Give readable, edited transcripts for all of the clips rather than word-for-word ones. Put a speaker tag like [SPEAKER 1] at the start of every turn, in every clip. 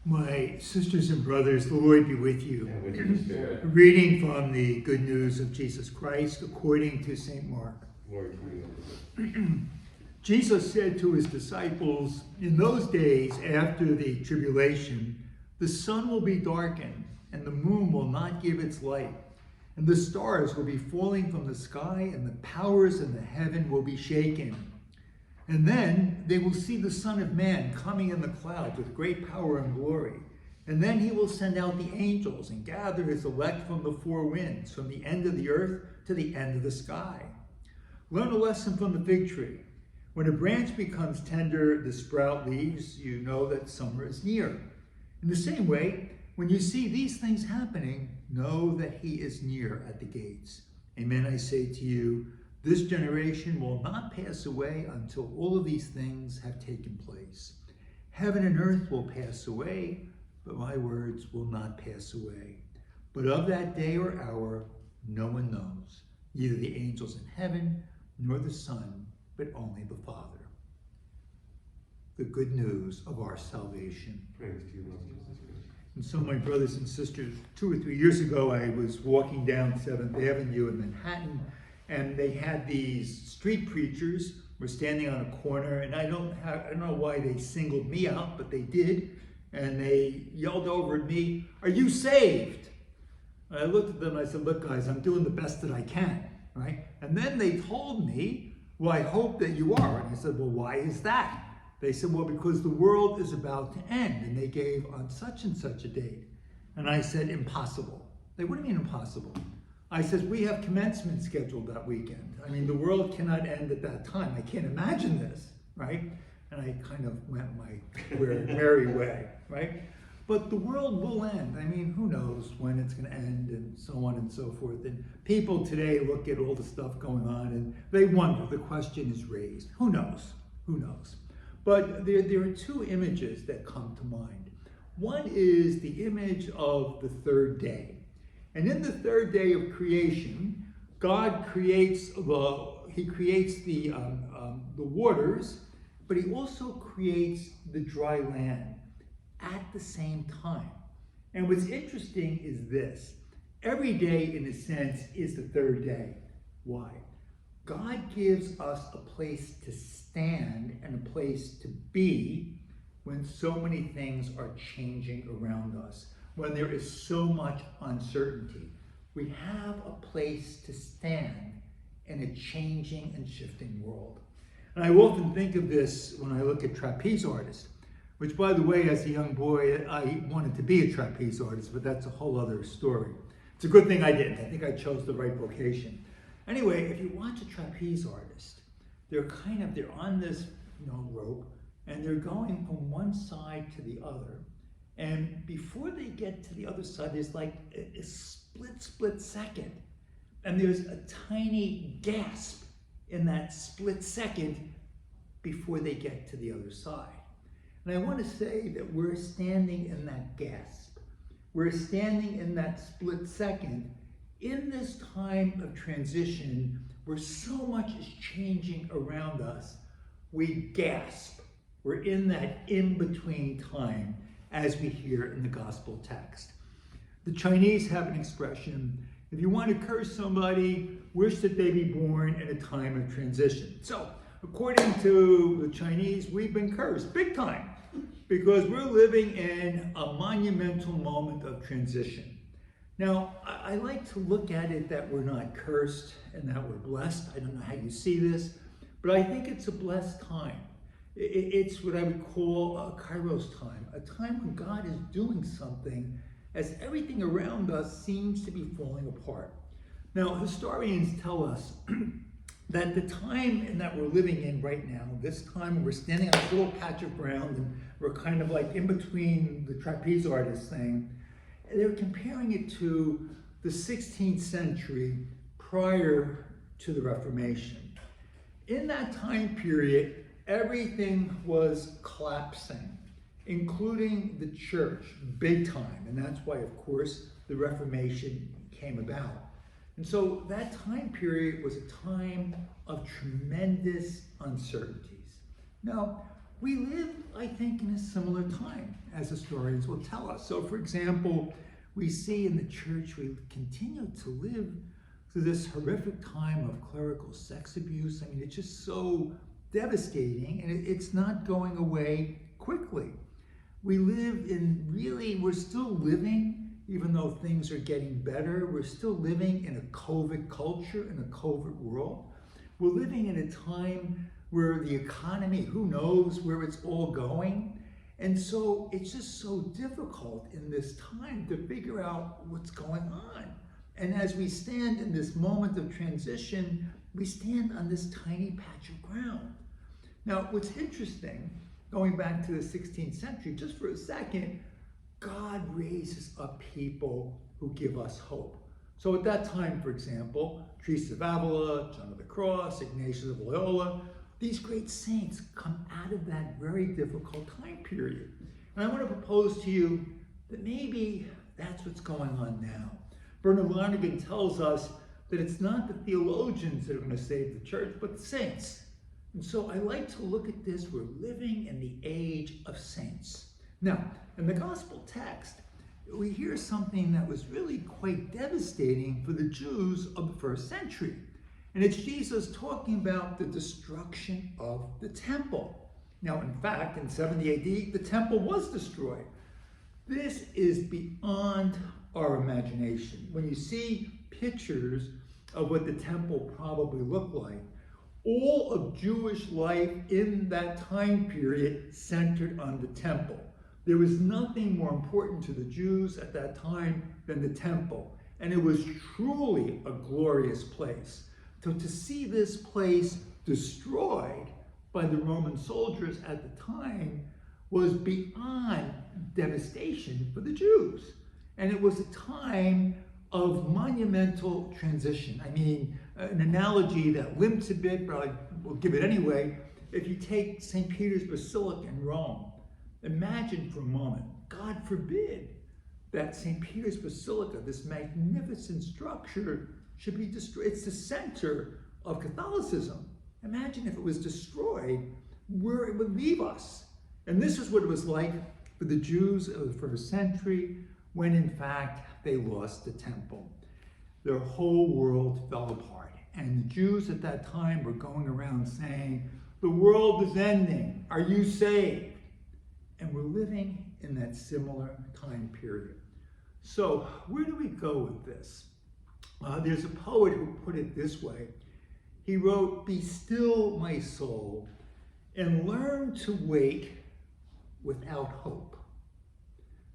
[SPEAKER 1] My sisters and brothers, the Lord be with you.
[SPEAKER 2] And with your spirit.
[SPEAKER 1] Reading from the Good News of Jesus Christ according to St. Mark.
[SPEAKER 2] Glory to you.
[SPEAKER 1] Jesus said to his disciples, "In those days after the tribulation, the sun will be darkened, and the moon will not give its light, and the stars will be falling from the sky, and the powers in the heaven will be shaken. And then they will see the Son of Man coming in the clouds with great power and glory. And then he will send out the angels and gather his elect from the four winds, from the end of the earth to the end of the sky. Learn a lesson from the fig tree. When a branch becomes tender, the sprout leaves, you know that summer is near. In the same way, when you see these things happening, know that he is near at the gates. Amen, I say to you, this generation will not pass away until all of these things have taken place. Heaven and earth will pass away, but my words will not pass away. But of that day or hour, no one knows, neither the angels in heaven, nor the Son, but only the Father." The good news of our salvation.
[SPEAKER 2] Praise to you, Lord Jesus Christ.
[SPEAKER 1] And so, my brothers and sisters, 2 or 3 years ago, I was walking down 7th Avenue in Manhattan, and they had these street preachers were standing on a corner, and I don't know why they singled me out, but they did, and they yelled over at me, "Are you saved?" And I looked at them and I said, "Look, guys, I'm doing the best that I can," right? And then they told me, "Well, I hope that you are." And I said, "Well, why is that?" They said, "Well, because the world is about to end," and they gave on such and such a date. And I said, "Impossible." They, "What do you mean impossible?" I said, "We have commencement scheduled that weekend. I mean, the world cannot end at that time. I can't imagine this," right? And I kind of went my merry way, right? But the world will end. I mean, who knows when it's going to end and so on and so forth. And people today look at all the stuff going on and they wonder, the question is raised. Who knows? Who knows? But there are two images that come to mind. One is the image of the third day. And in the third day of creation, God creates the waters, but he also creates the dry land at the same time. And what's interesting is this. Every day, in a sense, is the third day. Why? God gives us a place to stand and a place to be when so many things are changing around us, when there is so much uncertainty. We have a place to stand in a changing and shifting world. And I often think of this when I look at trapeze artists, which, by the way, as a young boy, I wanted to be a trapeze artist, but that's a whole other story. It's a good thing I didn't. I think I chose the right vocation. Anyway, if you watch a trapeze artist, they're on this rope, and they're going from one side to the other. And before they get to the other side, there's like a split second. And there's a tiny gasp in that split second before they get to the other side. And I want to say that we're standing in that gasp. We're standing in that split second in this time of transition where so much is changing around us. We gasp. We're in that in-between time, as we hear in the gospel text. The Chinese have an expression: if you want to curse somebody, wish that they be born in a time of transition. So, according to the Chinese, we've been cursed big time because we're living in a monumental moment of transition. Now, I like to look at it that we're not cursed and that we're blessed. I don't know how you see this, but I think it's a blessed time. It's what I would call a Kairos time, a time when God is doing something as everything around us seems to be falling apart. Now, historians tell us that the time in that we're living in right now, this time we're standing on this little patch of ground and we're kind of like in between the trapeze artist thing, they're comparing it to the 16th century prior to the Reformation. In that time period, everything was collapsing, including the church, big time. And that's why, of course, the Reformation came about. And so that time period was a time of tremendous uncertainties. Now, we live, I think, in a similar time, as historians will tell us. So, for example, we see in the church we continue to live through this horrific time of clerical sex abuse. I mean, it's just so devastating, and it's not going away quickly. We live in we're still living, even though things are getting better, we're still living in a COVID culture, in a COVID world. We're living in a time where the economy, who knows where it's all going. And so it's just so difficult in this time to figure out what's going on. And as we stand in this moment of transition, we stand on this tiny patch of ground. Now, what's interesting, going back to the 16th century, just for a second, God raises up people who give us hope. So at that time, for example, Teresa of Avila, John of the Cross, Ignatius of Loyola, these great saints come out of that very difficult time period. And I want to propose to you that maybe that's what's going on now. Bernard Lonergan tells us that it's not the theologians that are going to save the church, but the saints. And so I like to look at this. We're living in the age of saints. Now, in the gospel text, we hear something that was really quite devastating for the Jews of the first century. And it's Jesus talking about the destruction of the temple. Now, in fact, in 70 AD, the temple was destroyed. This is beyond our imagination. When you see pictures of what the temple probably looked like, all of Jewish life in that time period centered on the temple. There was nothing more important to the Jews at that time than the temple. And it was truly a glorious place. So to see this place destroyed by the Roman soldiers at the time was beyond devastation for the Jews. And it was a time of monumental transition. I mean, an analogy that limps a bit, but I will give it anyway. If you take St. Peter's Basilica in Rome, imagine for a moment, God forbid, that St. Peter's Basilica, this magnificent structure, should be destroyed. It's the center of Catholicism. Imagine if it was destroyed, where it would leave us. And this is what it was like for the Jews of the first century, when in fact they lost the temple. Their whole world fell apart. And the Jews at that time were going around saying, the world is ending. Are you saved? And we're living in that similar time period. So where do we go with this? There's a poet who put it this way. He wrote, "Be still, my soul, and learn to wait without hope.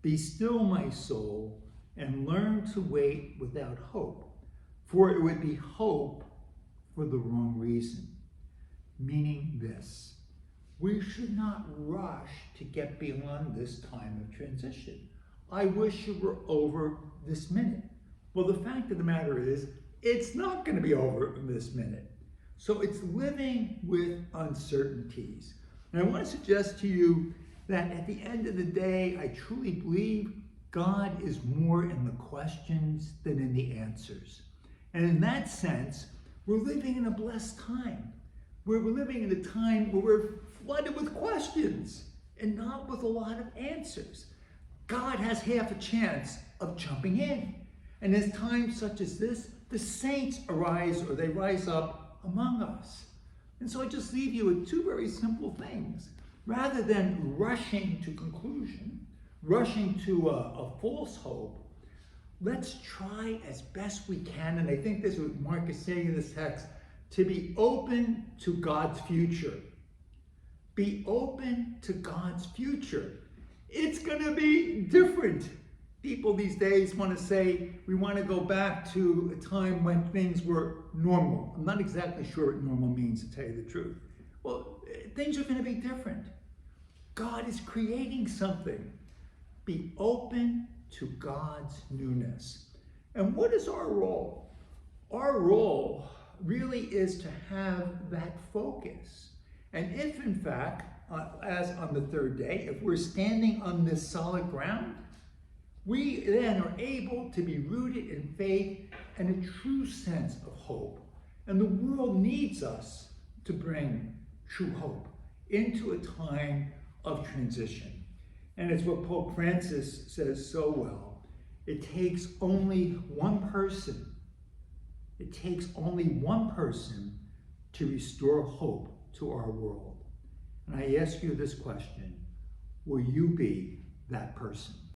[SPEAKER 1] Be still, my soul, and learn to wait without hope, for it would be hope for the wrong reason." Meaning this: we should not rush to get beyond this time of transition. I wish it were over this minute. Well, the fact of the matter is, it's not going to be over in this minute. So it's living with uncertainties. And I want to suggest to you that at the end of the day, I truly believe God is more in the questions than in the answers. And in that sense, we're living in a blessed time. We're living in a time where we're flooded with questions and not with a lot of answers. God has half a chance of jumping in. And in times such as this, the saints arise, or they rise up among us. And so I just leave you with two very simple things. Rather than rushing to conclusion, rushing to a false hope, let's try as best we can, and I think this is what Mark is saying in this text, to be open to God's future. Be open to God's future. It's going to be different. People these days want to say, we want to go back to a time when things were normal. I'm not exactly sure what normal means, to tell you the truth. Well, things are going to be different. God is creating something. Be open to God's newness. And what is our role? Our role really is to have that focus. And if in fact, as on the third day, if we're standing on this solid ground, we then are able to be rooted in faith and a true sense of hope. And the world needs us to bring true hope. into a time of transition. And it's what Pope Francis says so well. It takes only one person. It takes only one person to restore hope to our world. And I ask you this question: will you be that person?